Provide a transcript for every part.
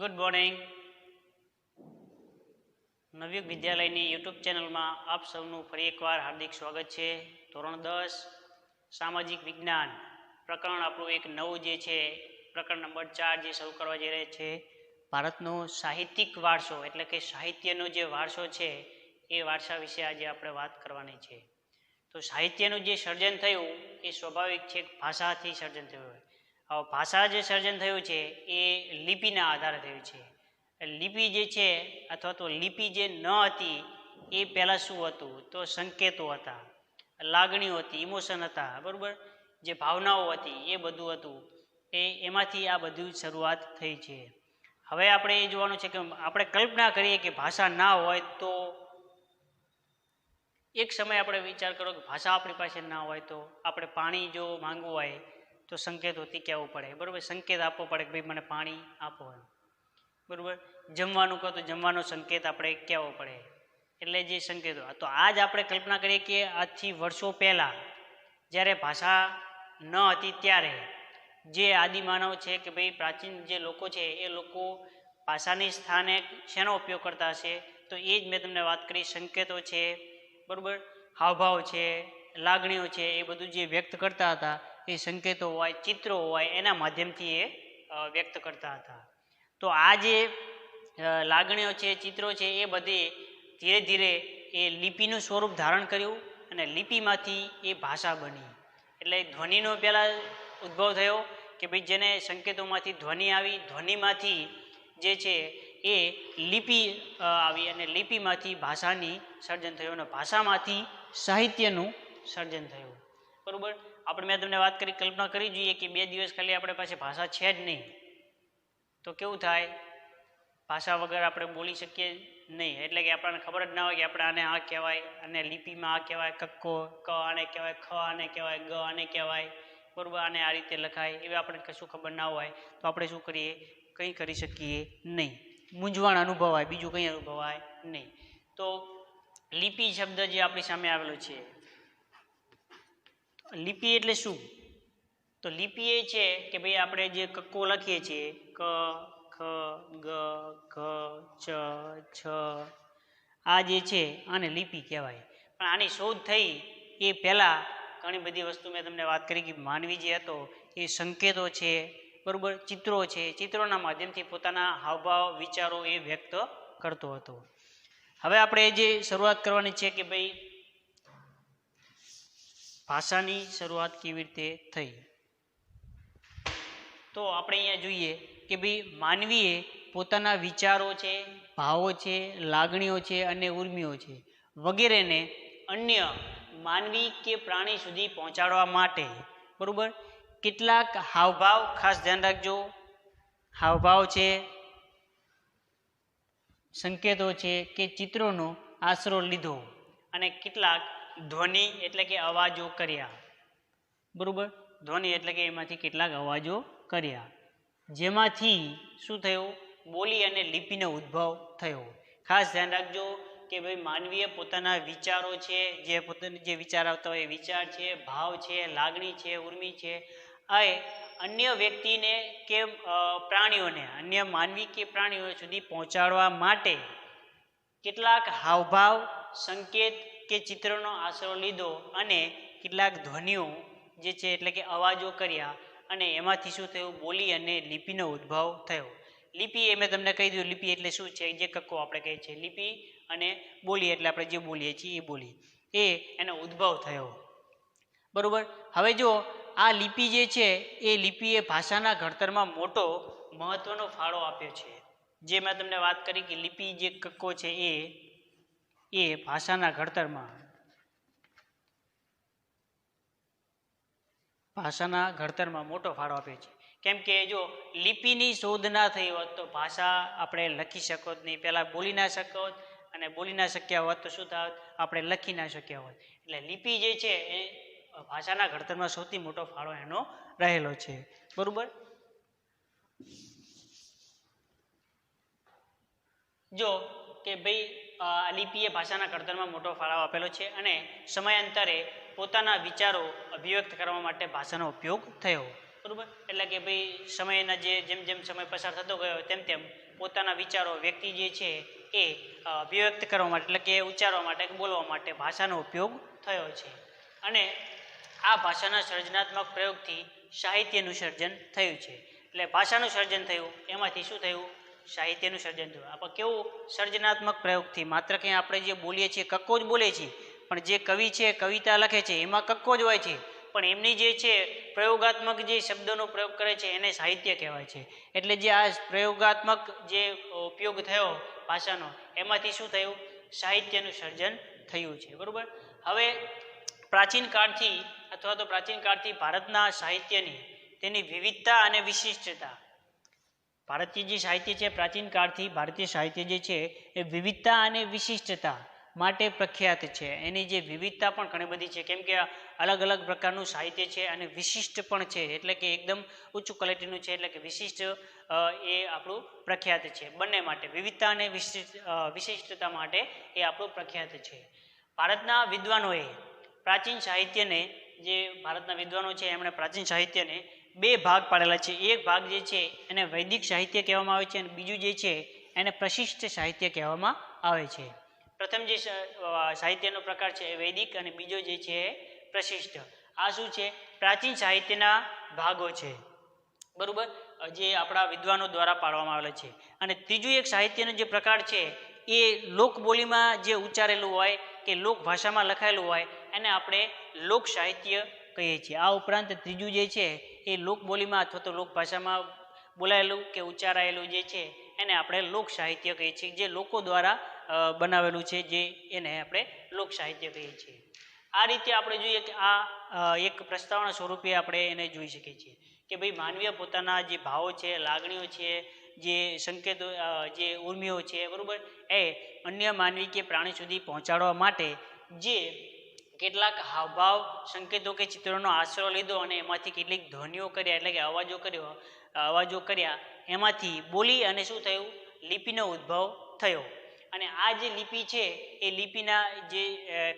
Good morning. Navyug વિદ્યાલયની YouTube ચેનલમાં આપ સૌનું ફરી એકવાર હાર્દિક સ્વાગત છે. ધોરણ 10 સામાજિક વિજ્ઞાન પ્રકરણ આપણું એક નવું જે છે પ્રકરણ નંબર 4 જે શરૂ કરવા જઈ રહ્યા છે. ભારતનો સાહિત્યિક વારસો એટલે કે સાહિત્યનો જે વારસો છે એ વારસા વિશે આજે આપણે વાત કરવાની છે. તો સાહિત્યનું જે સર્જન થયું એ સ્વાભાવિક છે, ભાષાથી સર્જન થયું હોય. હવે ભાષા જે સર્જન થયું છે એ લિપિના આધારે થયું છે. લિપિ જે છે અથવા તો લિપિ જે ન હતી એ પહેલાં શું હતું તો સંકેતો હતા, લાગણીઓ હતી, ઇમોશન હતા, બરાબર, જે ભાવનાઓ હતી એ બધું હતું. એમાંથી આ બધું શરૂઆત થઈ છે. હવે આપણે એ જોવાનું છે કે આપણે કલ્પના કરીએ કે ભાષા ના હોય તો એક સમય આપણે વિચાર કરો કે ભાષા આપણી પાસે ના હોય તો આપણે પાણી જો માંગવું હોય તો સંકેતોથી કહેવું પડે, બરાબર, સંકેત આપવો પડે કે ભાઈ મને પાણી આપો, બરાબર. જમવાનું કહો તો જમવાનો સંકેત આપણે કહેવો પડે, એટલે જે સંકેતો. તો આજ આપણે કલ્પના કરીએ કે આજથી વર્ષો પહેલાં જ્યારે ભાષા ન હતી ત્યારે જે આદિમાનવ છે કે ભાઈ પ્રાચીન જે લોકો છે એ લોકો ભાષાની સ્થાને શેનો ઉપયોગ કરતા હશે તો એ જ મેં તમને વાત કરી, સંકેતો છે, બરાબર, હાવભાવ છે, લાગણીઓ છે, એ બધું જે વ્યક્ત કરતા હતા એ સંકેતો હોય, ચિત્રો હોય, એના માધ્યમથી એ વ્યક્ત કરતા હતા. તો આ જે લાગણીઓ છે, ચિત્રો છે, એ બધી ધીરે ધીરે એ લિપિનું સ્વરૂપ ધારણ કર્યું અને લિપિમાંથી એ ભાષા બની. એટલે ધ્વનિનો પહેલાં ઉદ્ભવ થયો કે ભાઈ જેને સંકેતોમાંથી ધ્વનિ આવી, ધ્વનિમાંથી જે છે એ લિપિ આવી અને લિપિમાંથી ભાષાની સર્જન થયું અને ભાષામાંથી સાહિત્યનું સર્જન થયું, બરાબર. મેં તમને વાત કરી, કલ્પના કરી જોઈએ કે 2 દિવસ ખાલી આપણે પાસે ભાષા છે જ નહીં તો કેવું થાય, ભાષા વગર આપણે બોલી શકીએ નહીં. એટલે કે આપણને ખબર જ ના હોય કે આપણે આને આ કહેવાય, અને લિપિમાં આ કહેવાય, કક્કો ક આને કહેવાય, ખ આને કહેવાય, ગ આને કહેવાય, બરાબર, આને આ રીતે લખાય, એવી આપણને કશું ખબર ના હોય તો આપણે શું કરીએ, કંઈ કરી શકીએ નહીં, મૂંઝવણ અનુભવાય, બીજું કંઈ અનુભવાય નહીં. તો લિપિ શબ્દ જે આપણી સામે આવેલો છે, લિપિ એટલે શું? તો લિપિ એ છે કે ભાઈ આપણે જે કક્કો લખીએ છીએ ક, ખ, ગ, ઘ, ચ, છ, આ જે છે આને લિપિ કહેવાય. પણ આની શોધ થઈ એ પહેલાં ઘણી બધી વસ્તુ મેં તમને વાત કરી કે માનવી જે હતો એ સંકેતો છે, બરાબર, ચિત્રો છે, ચિત્રોના માધ્યમથી પોતાના હાવભાવ, વિચારો એ વ્યક્ત કરતો હતો. હવે આપણે જે શરૂઆત કરવાની છે કે ભાઈ ભાષાની શરૂઆત કેવી રીતે થઈ. તો આપણે અહીંયા જોઈએ કે ભાઈ માનવીએ પોતાના વિચારો છે, ભાવો છે, લાગણીઓ છે અને ઉર્મિઓ છે વગેરેને અન્ય માનવી કે પ્રાણી સુધી પહોંચાડવા માટે, બરાબર, કેટલાક હાવભાવ, ખાસ ધ્યાન રાખજો, હાવભાવ છે, સંકેતો છે કે ચિત્રોનો આશરો લીધો અને કેટલાક ધ્વનિ એટલે કે અવાજો કર્યા, બરાબર, ધ્વનિ એટલે કે એમાંથી કેટલાક અવાજો કર્યા જેમાંથી શું થયું, બોલી અને લિપિનો ઉદ્ભવ થયો. ખાસ ધ્યાન રાખજો કે ભાઈ માનવીએ પોતાના વિચારો છે, જે પોતાને જે વિચાર આવતા હોય એ વિચાર છે, ભાવ છે, લાગણી છે, ઉર્મિ છે, આ અન્ય વ્યક્તિને કે પ્રાણીઓને, અન્ય માનવી કે પ્રાણીઓ સુધી પહોંચાડવા માટે કેટલાક હાવભાવ, સંકેત કે ચિત્રનો આશરો લીધો અને કેટલાક ધ્વનિઓ જે છે એટલે કે અવાજો કર્યા અને એમાંથી શું થયું, બોલી અને લિપિનો ઉદ્ભવ થયો. લિપિ એ મેં તમને કહી દીધું, લિપિ એટલે શું છે, જે કક્કો આપણે કહીએ છીએ, લિપિ અને બોલી એટલે આપણે જે બોલીએ છીએ એ બોલી, એનો ઉદ્ભવ થયો, બરાબર. હવે જો આ લિપિ જે છે એ લિપિએ ભાષાના ઘડતરમાં મોટો મહત્વનો ફાળો આપ્યો છે. જે મેં તમને વાત કરી કે લિપિ જે કક્કો છે એ ભાષાના ઘડતરમાં મોટો ફાળો આપે છે. કેમ કે જો લિપિની શોધ ના થઈ હોત તો ભાષા આપણે લખી શકો જ નહીં, પહેલાં બોલી ના શકો અને બોલી ના શક્યા હોત તો શું થાત, આપણે લખી ના શક્યા હોત. એટલે લિપિ જે છે એ ભાષાના ઘડતરમાં સૌથી મોટો ફાળો એનો રહેલો છે, બરાબર. જો કે ભાઈ લિપિએ ભાષાના ઘડતરમાં મોટો ફાળો આપેલો છે અને સમયાંતરે પોતાના વિચારો અભિવ્યક્ત કરવા માટે ભાષાનો ઉપયોગ થયો, બરાબર. એટલે કે ભાઈ સમયના જેમ જેમ સમય પસાર થતો ગયો તેમ તેમ પોતાના વિચારો વ્યક્તિ જે છે એ અભિવ્યક્ત કરવા માટે એટલે કે ઉચ્ચારવા માટે બોલવા માટે ભાષાનો ઉપયોગ થયો છે અને આ ભાષાના સર્જનાત્મક પ્રયોગથી સાહિત્યનું સર્જન થયું છે. એટલે ભાષાનું સર્જન થયું એમાંથી શું થયું? સાહિત્યનું સર્જન થયું. આપણે કેવું સર્જનાત્મક પ્રયોગથી માત્ર કંઈ આપણે જે બોલીએ છીએ કક્કો જ બોલીએ છીએ, પણ જે કવિ છે કવિતા લખે છે એમાં કક્કો જ હોય છે, પણ એમની જે છે પ્રયોગાત્મક જે શબ્દોનો પ્રયોગ કરે છે એને સાહિત્ય કહેવાય છે. એટલે જે આ પ્રયોગાત્મક જે ઉપયોગ થયો ભાષાનો એમાંથી શું થયું? સાહિત્યનું સર્જન થયું છે. બરાબર. હવે પ્રાચીન કાળથી અથવા તો પ્રાચીન કાળથી ભારતના સાહિત્યની તેની વિવિધતા અને વિશિષ્ટતા, ભારતીય જે સાહિત્ય છે પ્રાચીન કાળથી ભારતીય સાહિત્ય જે છે એ વિવિધતા અને વિશિષ્ટતા માટે પ્રખ્યાત છે. એની જે વિવિધતા પણ ઘણી બધી છે, કેમ કે અલગ અલગ પ્રકારનું સાહિત્ય છે અને વિશિષ્ટ પણ છે, એટલે કે એકદમ ઉચ્ચ ક્વોલિટીનું છે, એટલે કે વિશિષ્ટ એ આપણું પ્રખ્યાત છે. બંને માટે વિવિધતા અને વિશિષ્ટતા માટે એ આપણું પ્રખ્યાત છે. ભારતના વિદ્વાનોએ પ્રાચીન સાહિત્યને, જે ભારતના વિદ્વાનો છે એમણે પ્રાચીન સાહિત્યને બે ભાગ પાડેલા છે. એક ભાગ જે છે એને વૈદિક સાહિત્ય કહેવામાં આવે છે અને બીજું જે છે એને પ્રશિષ્ટ સાહિત્ય કહેવામાં આવે છે. પ્રથમ જે સાહિત્યનો પ્રકાર છે એ વૈદિક અને બીજો જે છે એ પ્રશિષ્ટ. આ શું છે? પ્રાચીન સાહિત્યના ભાગો છે. બરાબર, જે આપણા વિદ્વાનો દ્વારા પાડવામાં આવેલા છે. અને ત્રીજું એક સાહિત્યનો જે પ્રકાર છે એ લોકબોલીમાં જે ઉચ્ચારેલું હોય કે લોક ભાષામાં લખાયેલું હોય એને આપણે લોક સાહિત્ય કહીએ છીએ. આ ઉપરાંત ત્રીજું જે છે એ લોકબોલીમાં અથવા તો લોકભાષામાં બોલાયેલું કે ઉચ્ચારાયેલું જે છે એને આપણે લોક સાહિત્ય કહીએ છીએ. જે લોકો દ્વારા બનાવેલું છે જે એને આપણે લોક સાહિત્ય કહીએ છીએ. આ રીતે આપણે જોઈએ કે આ એક પ્રસ્તાવના સ્વરૂપે આપણે એને જોઈ શકીએ છીએ કે ભાઈ માનવીય પોતાના જે ભાવો છે, લાગણીઓ છે, જે સંકેતો, જે ઉર્મિઓ છે, બરાબર, એ અન્ય માનવી કે પ્રાણી સુધી પહોંચાડવા માટે જે કેટલાક હાવભાવ, સંકેતો કે ચિત્રોનો આશરો લીધો અને એમાંથી કેટલીક ધ્વનિઓ કર્યા, એટલે કે અવાજો કર્યા, એમાંથી બોલી અને શું થયું? લિપિનો ઉદ્ભવ થયો. અને આ જે લિપિ છે એ લિપિના જે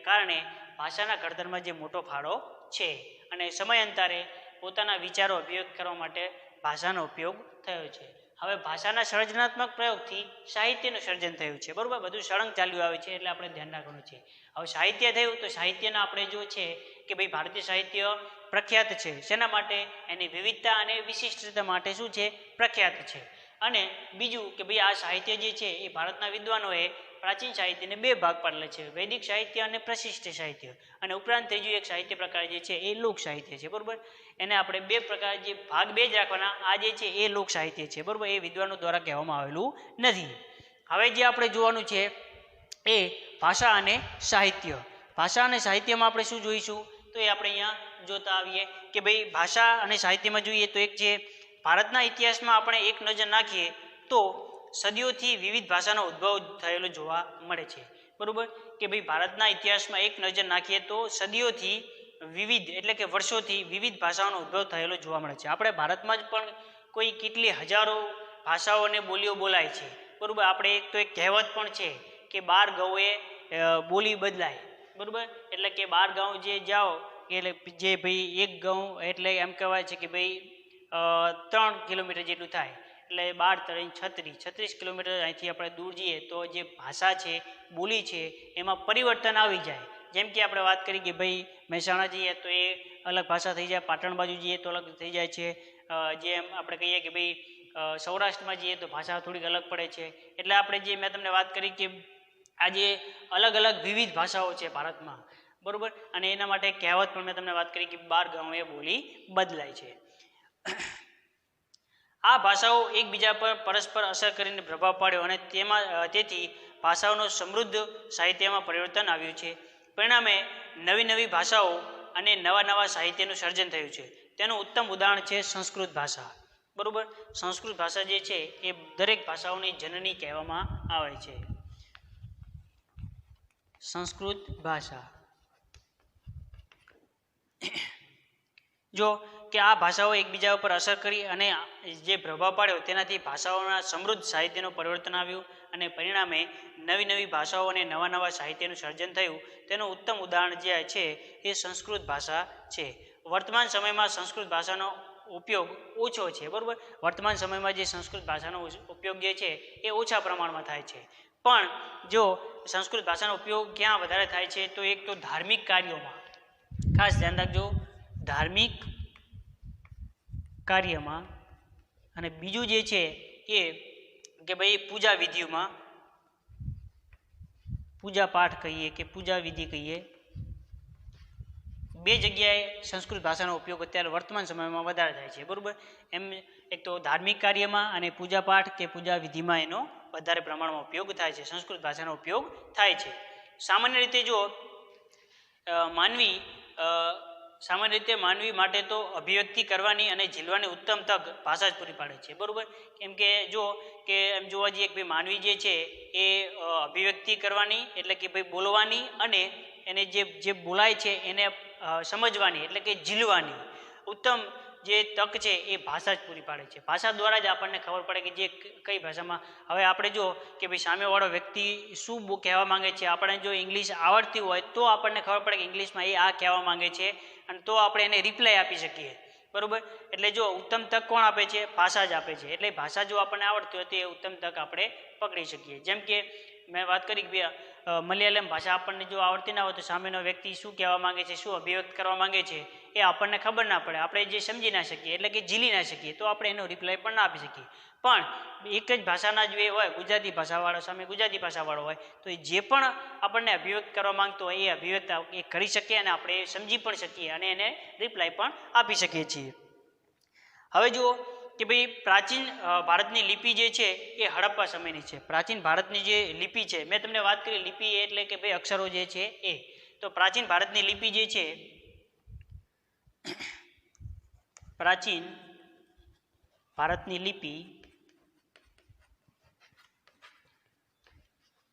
કારણે ભાષાના ઘડતરમાં જે મોટો ફાળો છે અને સમયાંતરે પોતાના વિચારો અભિવ્યક્ત કરવા માટે ભાષાનો ઉપયોગ થયો છે. હવે ભાષાના સર્જનાત્મક પ્રયોગથી સાહિત્યનું સર્જન થયું છે. બરાબર, બધું સળંગ ચાલ્યું આવે છે એટલે આપણે ધ્યાન રાખવાનું છે. હવે સાહિત્ય થયું તો સાહિત્યના આપણે જો છે કે ભાઈ ભારતીય સાહિત્ય પ્રખ્યાત છે. શેના માટે? એની વિવિધતા અને વિશિષ્ટતા માટે શું છે? પ્રખ્યાત છે. અને બીજું કે ભાઈ આ સાહિત્ય જે છે એ ભારતના વિદ્વાનોએ પ્રાચીન સાહિત્યને બે ભાગ પાડેલા છે, વૈદિક સાહિત્ય અને પ્રશિષ્ટ સાહિત્ય. અને ઉપરાંત ત્રીજું એક સાહિત્ય પ્રકાર જે છે એ લોક સાહિત્ય છે. બરાબર, એને આપણે બે પ્રકાર, જે ભાગ બે જ રાખવાના. આ જે છે એ લોક સાહિત્ય છે. બરાબર, એ વિદ્વાનો દ્વારા કહેવામાં આવેલું નથી. હવે જે આપણે જોવાનું છે એ ભાષા અને સાહિત્ય. ભાષા અને સાહિત્યમાં આપણે શું જોઈશું? તો એ આપણે અહીંયા જોતા આવીએ કે ભાઈ ભાષા અને સાહિત્યમાં જોઈએ તો એક છે ભારતના ઇતિહાસમાં આપણે એક નજર નાખીએ તો સદીઓથી વિવિધ ભાષાનો ઉદ્ભવ થયેલો જોવા મળે છે. બરાબર, કે ભાઈ ભારતના ઇતિહાસમાં એક નજર નાખીએ તો સદીઓથી વિવિધ, એટલે કે વર્ષોથી વિવિધ ભાષાઓનો ઉદ્ભવ થયેલો જોવા મળે છે. આપણે ભારતમાં જ પણ કોઈ કેટલી હજારો ભાષાઓ અને બોલીઓ બોલાય છે. બરાબર, આપણે એક તો એક કહેવત પણ છે કે 12 ગાઉએ બોલી બદલાય. બરાબર, એટલે કે 12 ગાઉ જે જાઓ એટલે જે ભાઈ એક ગાઉ એટલે એમ કહેવાય છે કે ભાઈ 3 કિલોમીટર જેટલું થાય, એટલે 12 36 કિલોમીટર અહીંથી આપણે દૂર જઈએ તો જે ભાષા છે, બોલી છે, એમાં પરિવર્તન આવી જાય. જેમ કે આપણે વાત કરી કે ભાઈ મહેસાણા જઈએ તો એ અલગ ભાષા થઈ જાય, પાટણ બાજુ જઈએ તો અલગ થઈ જાય છે, જેમ આપણે કહીએ કે ભાઈ સૌરાષ્ટ્રમાં જઈએ તો ભાષા થોડીક અલગ પડે છે. એટલે આપણે જે મેં તમને વાત કરી કે આજે અલગ અલગ વિવિધ ભાષાઓ છે ભારતમાં. બરાબર, અને એના માટે કહેવત પણ મેં તમને વાત કરી કે 12 ગાઉએ બોલી બદલાય છે. આ ભાષાઓ એકબીજા પર પરસ્પર અસર કરીને પ્રભાવ પાડ્યો અને તેથી ભાષાઓનો સમૃદ્ધ સાહિત્યમાં પરિવર્તન આવ્યું છે. પરિણામે નવી નવી ભાષાઓ અને નવા નવા સાહિત્યનું સર્જન થયું છે. તેનું ઉત્તમ ઉદાહરણ છે સંસ્કૃત ભાષા. બરાબર, સંસ્કૃત ભાષા જે છે એ દરેક ભાષાઓની જનની કહેવામાં આવે છે. સંસ્કૃત ભાષા જો કે આ ભાષાઓ એકબીજા ઉપર અસર કરી અને જે પ્રભાવ પાડ્યો તેનાથી ભાષાઓના સમૃદ્ધ સાહિત્યનું પરિવર્તન આવ્યું અને પરિણામે નવી નવી ભાષાઓ અને નવા નવા સાહિત્યનું સર્જન થયું. તેનું ઉત્તમ ઉદાહરણ જે છે એ સંસ્કૃત ભાષા છે. વર્તમાન સમયમાં સંસ્કૃત ભાષાનો ઉપયોગ ઓછો છે, બરાબર. વર્તમાન સમયમાં જે સંસ્કૃત ભાષાનો ઉપયોગ જે છે એ ઓછા પ્રમાણમાં થાય છે. પણ જો સંસ્કૃત ભાષાનો ઉપયોગ ક્યાં વધારે થાય છે તો એક તો ધાર્મિક કાર્યોમાં, ખાસ ધ્યાન રાખજો, ધાર્મિક કાર્યમાં, અને બીજું જે છે એ કે ભાઈ પૂજા વિધિઓમાં, પૂજા પાઠ કહીએ કે પૂજા વિધિ કહીએ, બે જગ્યાએ સંસ્કૃત ભાષાનો ઉપયોગ અત્યારે વર્તમાન સમયમાં વધારે થાય છે, બરાબર. એમ એક તો ધાર્મિક કાર્યમાં અને પૂજા પાઠ કે પૂજા વિધિમાં એનો વધારે પ્રમાણમાં ઉપયોગ થાય છે, સંસ્કૃત ભાષાનો ઉપયોગ થાય છે. સામાન્ય રીતે જો સામાન્ય રીતે માનવી માટે તો અભિવ્યક્તિ કરવાની અને ઝીલવાની ઉત્તમ તક ભાષા જ પૂરી પાડે છે, બરાબર. કેમ કે જો કે એમ જોવા જઈએ કે ભાઈ માનવી જે છે એ અભિવ્યક્તિ કરવાની એટલે કે ભાઈ બોલવાની અને એને જે બોલાય છે એને સમજવાની એટલે કે ઝીલવાની ઉત્તમ જે તક છે એ ભાષા જ પૂરી પાડે છે. ભાષા દ્વારા જ આપણને ખબર પડે કે જે કઈ ભાષામાં, હવે આપણે જો કે ભાઈ સામેવાળો વ્યક્તિ શું કહેવા માંગે છે, આપણે જો ઇંગ્લિશ આવડતી હોય તો આપણને ખબર પડે કે ઇંગ્લિશમાં એ આ કહેવા માંગે છે અને તો આપણે એને રિપ્લાય આપી શકીએ, બરાબર. એટલે જો ઉત્તમ તક કોણ આપે છે? ભાષા જ આપે છે. એટલે ભાષા જો આપણને આવડતી હોય તો એ ઉત્તમ તક આપણે પકડી શકીએ. જેમ કે મેં વાત કરી કે મલયાલમ ભાષા આપણને જો આવડતી ના હોય તો સામેનો વ્યક્તિ શું કહેવા માંગે છે, શું અભિવ્યક્ત કરવા માંગે છે એ આપણને ખબર ના પડે, આપણે જે સમજી ના શકીએ એટલે કે ઝીલી ના શકીએ તો આપણે એનો રિપ્લાય પણ ના આપી શકીએ. પણ એક જ ભાષાના જ હોય, ગુજરાતી ભાષાવાળો સામે ગુજરાતી ભાષાવાળો હોય તો એ જે પણ આપણને અભિવ્યક્ત કરવા માંગતો હોય એ અભિવ્યક્ત એ કરી શકીએ અને આપણે એ સમજી પણ શકીએ અને એને રિપ્લાય પણ આપી શકીએ છીએ. હવે જુઓ કે ભાઈ પ્રાચીન ભારતની લિપિ જે છે એ હડપ્પા સમયની છે. પ્રાચીન ભારતની જે લિપિ છે, મેં તમને વાત કરી લિપિ એટલે કે ભાઈ અક્ષરો જે છે એ, તો પ્રાચીન ભારતની લિપિ જે છે, પ્રાચીન ભારતની લિપિ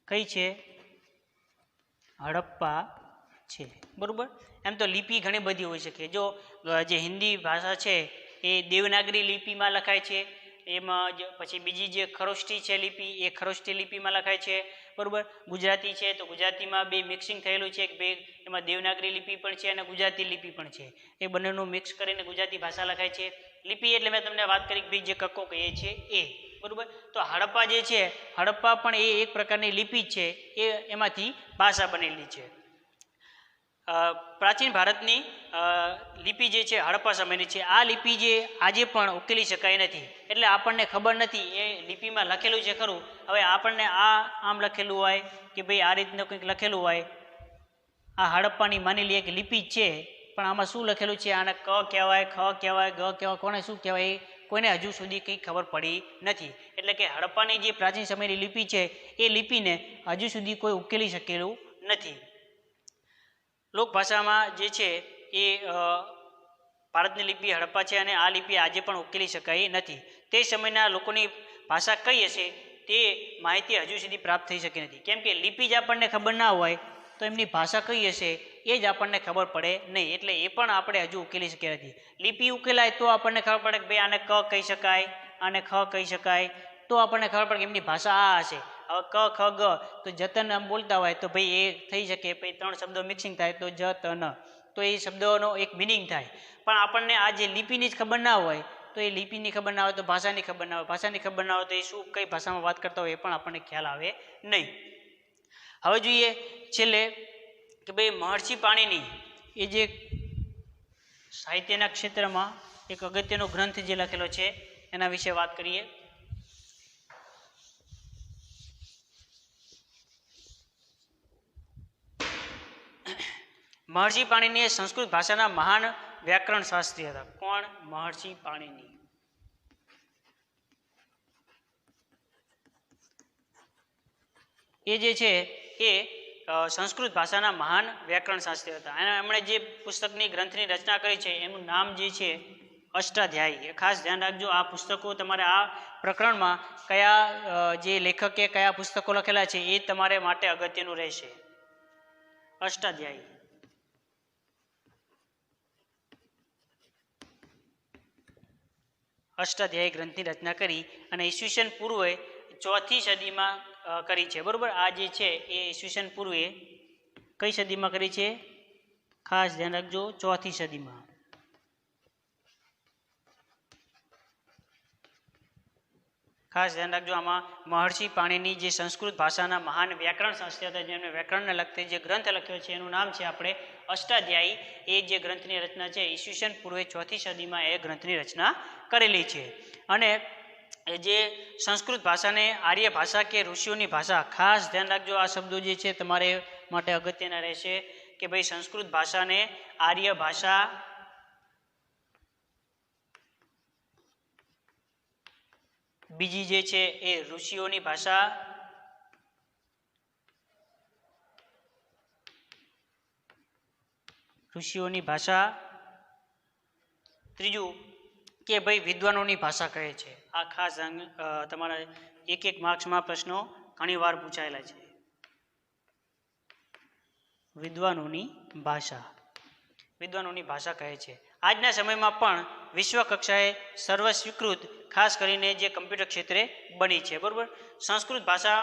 કઈ છે? હડપ્પા છે, બરાબર. એમ તો લિપિ ઘણી બધી હોઈ શકે. જો જે હિન્દી ભાષા છે એ દેવનાગરી લિપિમાં લખાય છે, એમાં પછી બીજી જે ખરોષ્ઠી છે લિપિ એ ખરોષ્ઠી લિપિમાં લખાય છે, બરાબર. ગુજરાતી છે તો ગુજરાતીમાં બે મિક્સિંગ થયેલું છે, બે એમાં દેવનાગરી લિપિ પણ છે અને ગુજરાતી લિપિ પણ છે, એ બંનેનું મિક્સ કરીને ગુજરાતી ભાષા લખાય છે. લિપિ એટલે મેં તમને વાત કરી કે ભાઈ જે કક્કો કહીએ છીએ એ, બરાબર. તો હડપ્પા જે છે, હડપ્પા પણ એ એક પ્રકારની લિપિ છે, એ એમાંથી ભાષા બનેલી છે. પ્રાચીન ભારતની લિપિ જે છે હડપ્પા સમયની છે. આ લિપિ જે આજે પણ ઉકેલી શકાય નથી, એટલે આપણને ખબર નથી એ લિપિમાં લખેલું છે ખરું. હવે આપણને આ આમ લખેલું હોય કે ભાઈ આ રીતનું કંઈક લખેલું હોય, આ હડપ્પાની માની લઈએ કે લિપિ જ છે, પણ આમાં શું લખેલું છે, આને ક કહેવાય, ખ કહેવાય, ગ કહેવાય, કોને શું કહેવાય એ કોઈને હજુ સુધી કંઈ ખબર પડી નથી. એટલે કે હડપ્પાની જે પ્રાચીન સમયની લિપિ છે એ લિપિને હજુ સુધી કોઈ ઉકેલી શકેલું નથી. લોકભાષામાં જે છે એ ભારતની લિપિ હડપ્પા છે અને આ લિપિ આજે પણ ઉકેલી શકાય નથી. તે સમયના લોકોની ભાષા કઈ હશે તે માહિતી હજુ સુધી પ્રાપ્ત થઈ શકી નથી. કેમ કે લિપિ જ આપણને ખબર ના હોય તો એમની ભાષા કઈ હશે એ જ આપણને ખબર પડે નહીં, એટલે એ પણ આપણે હજુ ઉકેલી શક્યા નથી. લિપિ ઉકેલાય તો આપણને ખબર પડે કે ભાઈ આને ક કહી શકાય, આને ખ કહી શકાય, તો આપણને ખબર પડે કે એમની ભાષા આ હશે. હવે ક ખ ગ તો જતન આમ બોલતા હોય તો ભાઈ એ થઈ શકે, પછી ત્રણ શબ્દો મિક્સિંગ થાય તો જતન, તો એ શબ્દોનો એક મિનિંગ થાય. પણ આપણને આ જે લિપિની જ ખબર ના હોય તો એ લિપિની ખબર ના હોય તો ભાષાની ખબર ના હોય, ભાષાની ખબર ના હોય તો એ શું કઈ ભાષામાં વાત કરતા હોય એ પણ આપણને ખ્યાલ આવે નહીં. હવે જોઈએ છેલ્લે કે ભાઈ મહર્ષિ પાણીની એ જે સાહિત્યના ક્ષેત્રમાં એક અગત્યનો ગ્રંથ જે લખેલો છે એના વિશે વાત કરીએ. મહર્ષિ પાણીની એ સંસ્કૃત ભાષાના મહાન વ્યાકરણ શાસ્ત્રી હતા. કોણ? મહર્ષિ પાણીની. એ જે છે એ સંસ્કૃત ભાષાના મહાન વ્યાકરણ શાસ્ત્રી હતા. અને એમણે જે પુસ્તકની ગ્રંથની રચના કરી છે એનું નામ જે છે અષ્ટાધ્યાયી. ખાસ ધ્યાન રાખજો, આ પુસ્તકો તમારે આ પ્રકરણમાં કયા જે લેખકે કયા પુસ્તકો લખેલા છે એ તમારે માટે અગત્યનું રહેશે. અષ્ટાધ્યાયી. અષ્ટાધ્યાયી ગ્રંથની રચના કરી અને ઈસવીસન પૂર્વે 4થી સદીમાં કરી છે, બરોબર. આ જે છે એ ઈસવીસન પૂર્વે કઈ સદીમાં કરી છે? ખાસ ધ્યાન રાખજો, 4થી સદીમાં. ખાસ ધ્યાન રાખજો, આમાં મહર્ષિ પાણીની જે સંસ્કૃત ભાષાના મહાન વ્યાકરણ શાસ્ત્રી હતા, જેમને વ્યાકરણને લગતી જે ગ્રંથ લખ્યો છે એનું નામ છે આપણે અષ્ટાધ્યાયી. એ જે ગ્રંથની રચના છે ઈસવીસન પૂર્વે 4th સદીમાં એ ગ્રંથની રચના કરેલી છે. અને જે સંસ્કૃત ભાષાને આર્ય ભાષા કે ઋષિઓની ભાષા, ખાસ ધ્યાન રાખજો આ શબ્દો જે છે તમારે માટે અગત્યના રહેશે કે ભાઈ સંસ્કૃત ભાષાને આર્ય ભાષા, બીજી જે છે એ ઋષિઓની ભાષા, ત્રીજું કે ભાઈ વિદ્વાનોની ભાષા કહે છે. આ ખાસ તમારા એક માર્ક્સમાં પ્રશ્નો ઘણી વાર પૂછાયેલા છે. વિદ્વાનોની ભાષા કહે છે. આજના સમયમાં પણ વિશ્વ કક્ષાએ સર્વસ્વીકૃત ખાસ કરીને જે કમ્પ્યુટર ક્ષેત્રે બની છે. બરાબર. સંસ્કૃત ભાષા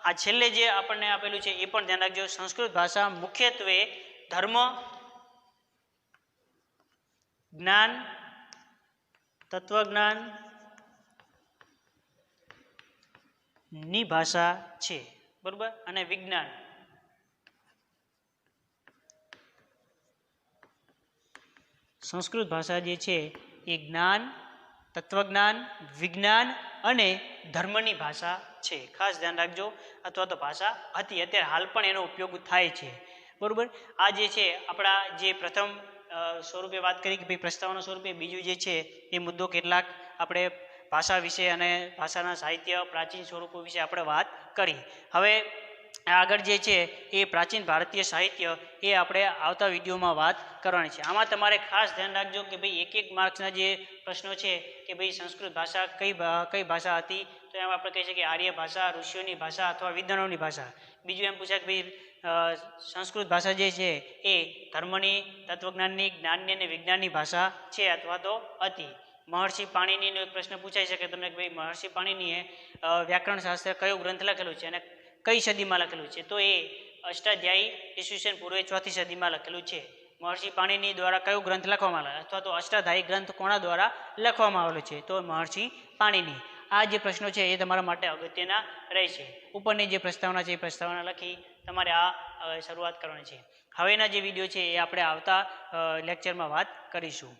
આ છેલ્લે જે આપણને આપેલું છે એ પણ ધ્યાન રાખજો. સંસ્કૃત ભાષા મુખ્યત્વે ધર્મ, જ્ઞાન, તત્વજ્ઞાન ની ભાષા છે. બરાબર. અને વિજ્ઞાન, સંસ્કૃત ભાષા જે છે એ જ્ઞાન, તત્વજ્ઞાન, વિજ્ઞાન અને ધર્મની ભાષા છે. ખાસ ધ્યાન રાખજો. અથવા તો ભાષા હતી, અત્યારે હાલ પણ એનો ઉપયોગ થાય છે. બરાબર. આ જે છે આપણા જે પ્રથમ સ્વરૂપે વાત કરી કે ભાઈ પ્રસ્તાવના સ્વરૂપે, બીજું જે છે એ મુદ્દો કેટલાક આપણે ભાષા વિશે અને ભાષાના સાહિત્ય પ્રાચીન સ્વરૂપો વિશે આપણે વાત કરી. હવે આગળ જે છે એ પ્રાચીન ભારતીય સાહિત્ય એ આપણે આવતા વિડીયોમાં વાત કરવાની છે. આમાં તમારે ખાસ ધ્યાન રાખજો કે ભાઈ એક માર્ક્સના જે પ્રશ્નો છે કે ભાઈ સંસ્કૃત ભાષા કઈ ભાષા હતી, તો એમાં આપણે કહીએ છીએ કે આર્ય ભાષા, ઋષિઓની ભાષા અથવા વિદ્વાનોની ભાષા. બીજું એમ પૂછાય કે ભાઈ સંસ્કૃત ભાષા જે છે એ ધર્મની, તત્વજ્ઞાનની, જ્ઞાનની અને વિજ્ઞાનની ભાષા છે અથવા તો હતી. મહર્ષિ પાણીનીનો એક પ્રશ્ન પૂછાઈ શકે તમને કે ભાઈ મહર્ષિ પાણીનીએ વ્યાકરણ શાસ્ત્ર કયો ગ્રંથ લખેલું છે અને કઈ સદીમાં લખેલું છે, તો એ અષ્ટાધ્યાયી ઈસવીસન પૂર્વે 4th સદીમાં લખેલું છે. મહર્ષિ પાણીની દ્વારા કયો ગ્રંથ લખવામાં આવેલો અથવા તો અષ્ટાધ્યાયી ગ્રંથ કોના દ્વારા લખવામાં આવેલો છે, તો મહર્ષિ પાણીની. આ જે પ્રશ્નો છે એ તમારા માટે અગત્યના રહેશે. ઉપરની જે પ્રસ્તાવના છે એ પ્રસ્તાવના લખી તમારે આ શરૂઆત કરવાની છે. હવેના જે વિડીયો છે એ આપણે આવતા લેક્ચરમાં વાત કરીશું.